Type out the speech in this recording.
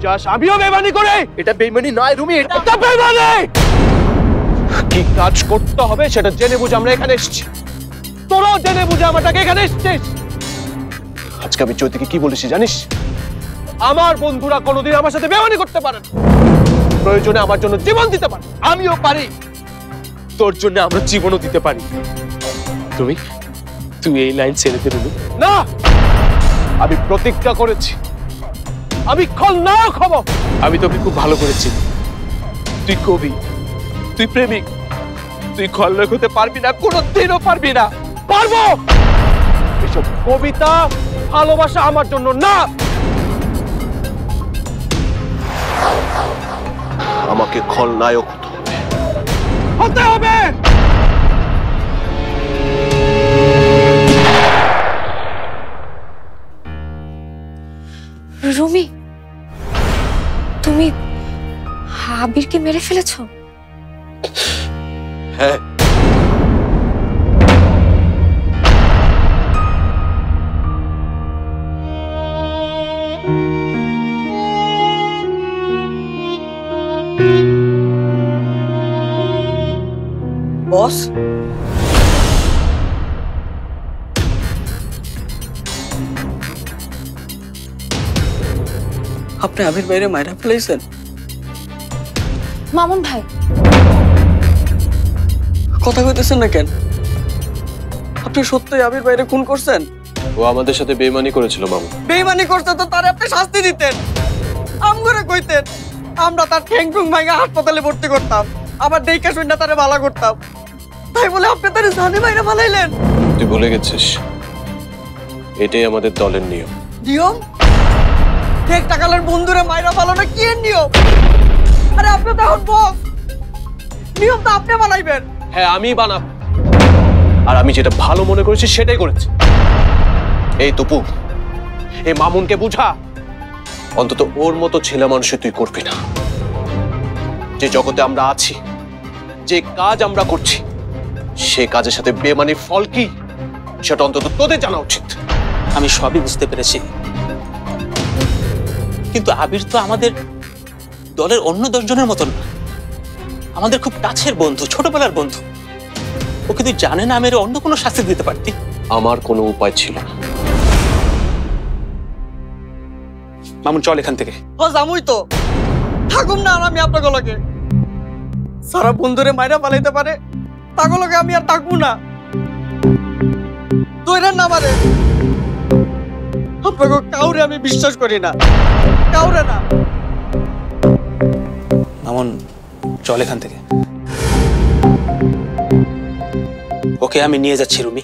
চাস আমিও বেইমানি করে? এটা বেইমানি নয় রুমি, এটা বেইমানি। কি কাজ করতে হবে সেটা জেনে বুঝে আমরা এখানে এসেছি। তোরাও জেনে বুঝে আমাটাকে এখানে এসেছিস। আজকে আমি জ্যোতিকে কি বলেছি জানিস? আমার বন্ধুরা কোনোদিন আমার সাথে বেইমানি করতে পারে না, প্রয়োজনে আমার জন্য জীবন দিতে পারে। আমিও পারি, তোর জন্য আমরা জীবনও দিতে পারি। তুমি তুই এই লাইন ছেড়ে দে রুমি। না, আমি প্রতিজ্ঞা করেছি আমি খলনায়ক হব। আমি তোকে খুব ভালো করেছি। তুই কবি, তুই প্রেমিক, তুই খলনায়ক হতে পারবি না, কোনোদিনও পারবি না। পারবো। এসব কবিতা ভালোবাসা আমার জন্য না। আমাকে খলনায়ক হতে হবে। রুমি, তুমি আবিরকে মেরে ফেলেছো? হ্যাঁ, বস, আপনি আবির বাইরে মাইরা ফেলাইছেন? মামুন ভাই, কথা কইতেছেন না কেন? আপনি সত্যই আবির বাইরে খুন করছেন? ও আমাদের সাথে বেইমানি করেছিল মামু। বেইমানি করছে তো তারে আপনি শাস্তি দিতেন, আমগরে কইতেন। আমরা তার ঠ্যাং ঠুং ভাঙা হাসপাতালে ভর্তি করতাম, আবার দেইকা শুনে তারে ভালো করতাম। তাই বলে আপনি তারে জানে বাইরে ফালাইলেন? তুই ভুলে গেছিস, এটাই আমাদের দলের নিয়ম। নিয়ম? ঠেক টাকালের বন্ধুরে মাইরা ফালানো কি এর নিয়ম? আরে আপনি তো এখন বস, নিয়ম তো আপনি বানাইবেন। হ্যাঁ, আমি বানাবো, আর আমি যেটা ভালো মনে করেছি সেটাই করেছি। এই তপু, এই মামুনকে বুঝা, অন্তত ওর মতো ছেলে মানুষে তুই করবি না। যে জগতে আমরা আছি, যে কাজ আমরা করছি, সে কাজের সাথে বেমানির ফল কি সেটা অন্তত তোদের জানা উচিত। আমি সবই বুঝতে পেরেছি, কিন্তু আবির তো আমাদের দলের অন্য 10 জনের মতন না। আমাদের খুব কাছের বন্ধু, ছোটবেলার বন্ধু। ওকে তুই জানে না মেরে অন্য কোনো শাস্তি দিতে পারতি। আমার কোনো উপায় ছিল না। মামুন, চল এখান থেকে। ও জামুই তো, থাকুম না আর আমি আপনাকে লগে। সারা বন্ধুরে মাইরা পালাইতে পারে, তাকে লগে আমি আর থাকবো না। তোইরা না পারে, আপনাকে কাউরে আমি বিশ্বাস করি না, কাউরে না। মামুন, চল এখান থেকে। ওকে আমি নিয়ে যাচ্ছি রুমি।